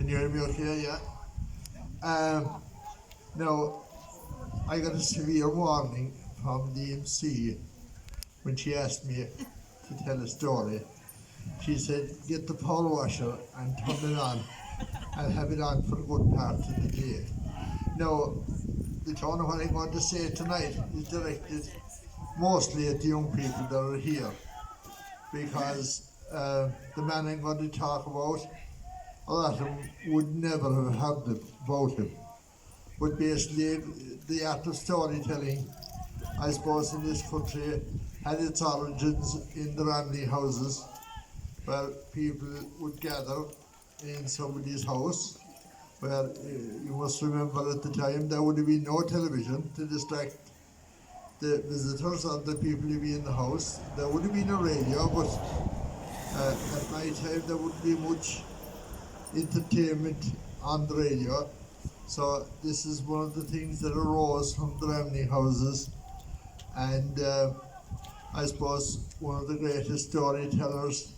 Can you hear me okay? Yeah. Now, I got a severe warning from the MC when she asked me to tell a story. She said, get the power washer and turn it on and have it on for a good part of the day. Now, the tone of what I'm going to say tonight is directed mostly at the young people that are here, because the man I'm going to talk about, a lot of them would never have heard about him. But basically, the art of storytelling, I suppose, in this country had its origins in the Ramley houses, where people would gather in somebody's house, where you must remember at the time there would have been no television to distract the visitors or the people who be in the house. There would have been a radio, but at night time there wouldn't be much entertainment on the radio. So this is one of the things that arose from the Ramley houses, and I suppose one of the greatest storytellers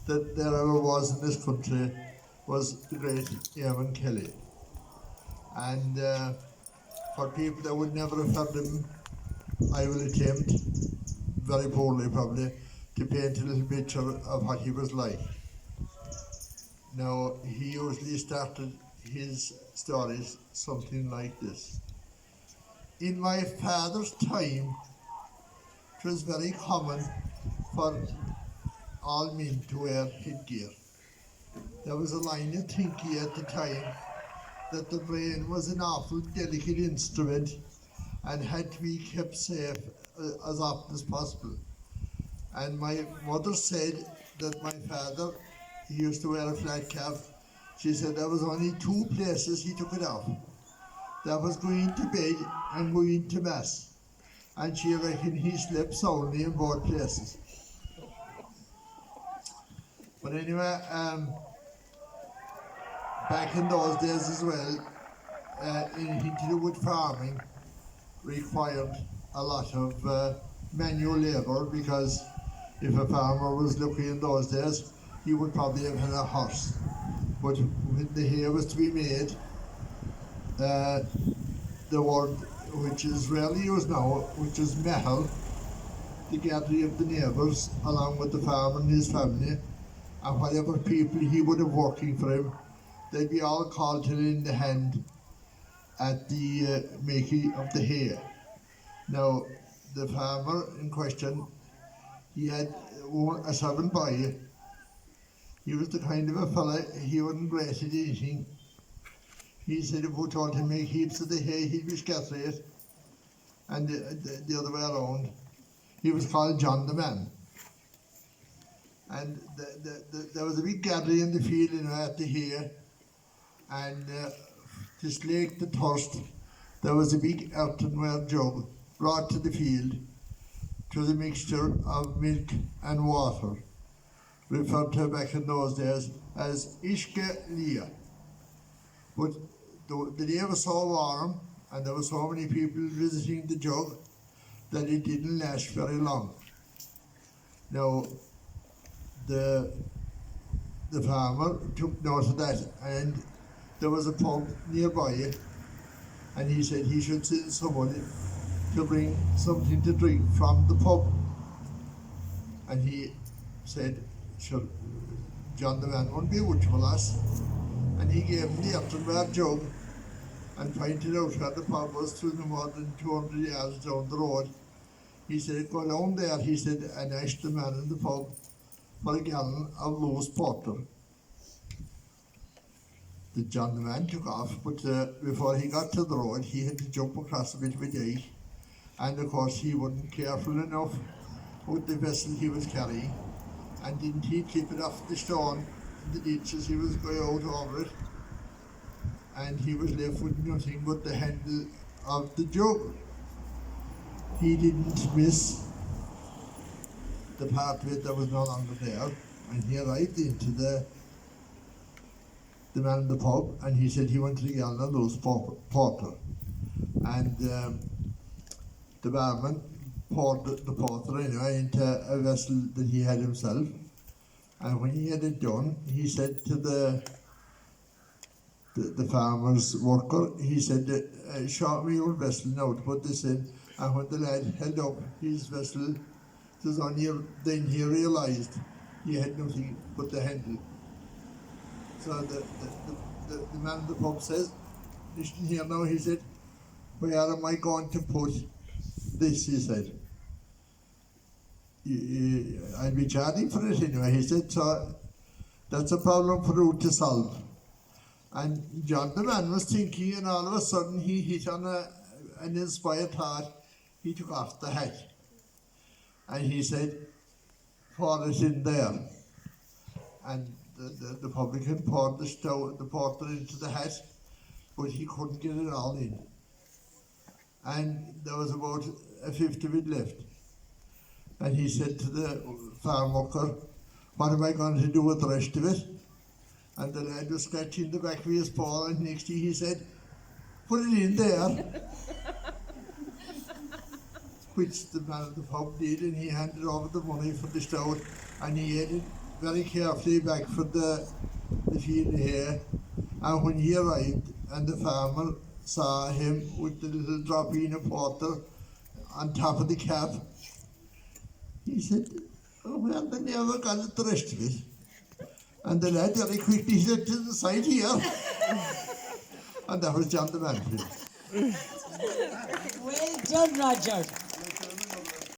that there ever was in this country was the great Eamon Kelly. And for people that would never have heard him, I will attempt, very poorly probably, to paint a little picture of what he was like. Now, he usually started his stories something like this. In my father's time, it was very common for all men to wear headgear. There was a line of thinking at the time that the brain was an awful delicate instrument and had to be kept safe as often as possible. And my mother said that my father, he used to wear a flat cap. She said there was only two places he took it off. That was going to bed and going to mass. And she reckoned he slept soundly in both places. But anyway, back in those days as well, anything to do with farming required a lot of manual labour, because if a farmer was lucky in those days, he would probably have had a horse. But when the hay was to be made, the word, which is rarely used now, which is mehel, the gathering of the neighbours, along with the farmer and his family, and whatever people he would have working for him, they'd be all called to lend a hand at the making of the hay. Now, the farmer in question, he had a 7-boy. He was the kind of a fella, he wouldn't grate at anything. He said if we told him to make heaps of the hay, he'd be scattering it. And the other way around. He was called John the Man. And there was a big gathering in the field, at the hay. And to slake the thirst, there was a big earthenware jug brought to the field. It was a mixture of milk and water, referred to back in those days as Ishke Lia. But the day was so warm and there were so many people visiting the jug that it didn't last very long. Now, the farmer took note of that, and there was a pub nearby, and he said he should send somebody to bring something to drink from the pub. And he said, sure, John the Man won't be good for us. And he gave him the earthenware jug and pointed out where the pub was, through no more than 200 yards down the road. He said, go down there, he said, and ask the man in the pub for a gallon of loose porter. The John the Man took off, but before he got to the road, he had to jump across a bit of a dike. And of course, he wasn't careful enough with the vessel he was carrying, and didn't he clip it off the stone in the ditch as he was going out over it. And he was left with nothing but the handle of the jug. He didn't miss the part of it that was no longer there, and he arrived into the man in the pub, and he said he wanted a gallon of loose porter. And the barman poured the porter into a vessel that he had himself, and when he had it done, he said to the the farmer's worker. He said, show me your vessel now to put this in. And when the lad held up his vessel, it was on here, then he realised he had nothing but the handle. So the man at the pub says, listen here now, he said, where am I going to put this, he said. I'll be charging for it anyway, he said, so that's a problem for you to solve. And John the man was thinking, and all of a sudden he hit on an inspired thought. He took off the hat and he said, pour it in there. And the publican poured the porter into the hat, but he couldn't get it all in. And there was about a fifth of it left. And he said to the farm worker, what am I going to do with the rest of it? And the lad was scratching the back of his paw, and next thing he said, put it in there. Which the man at the pub did, and he handed over the money for the stout, and he headed very carefully back for the field here. And when he arrived, and the farmer saw him with the little drop in of water on top of the cap, he said, oh well, they never got the rest of it. And the lad very quickly said to the side here. And that was John the man. Well done, Roger.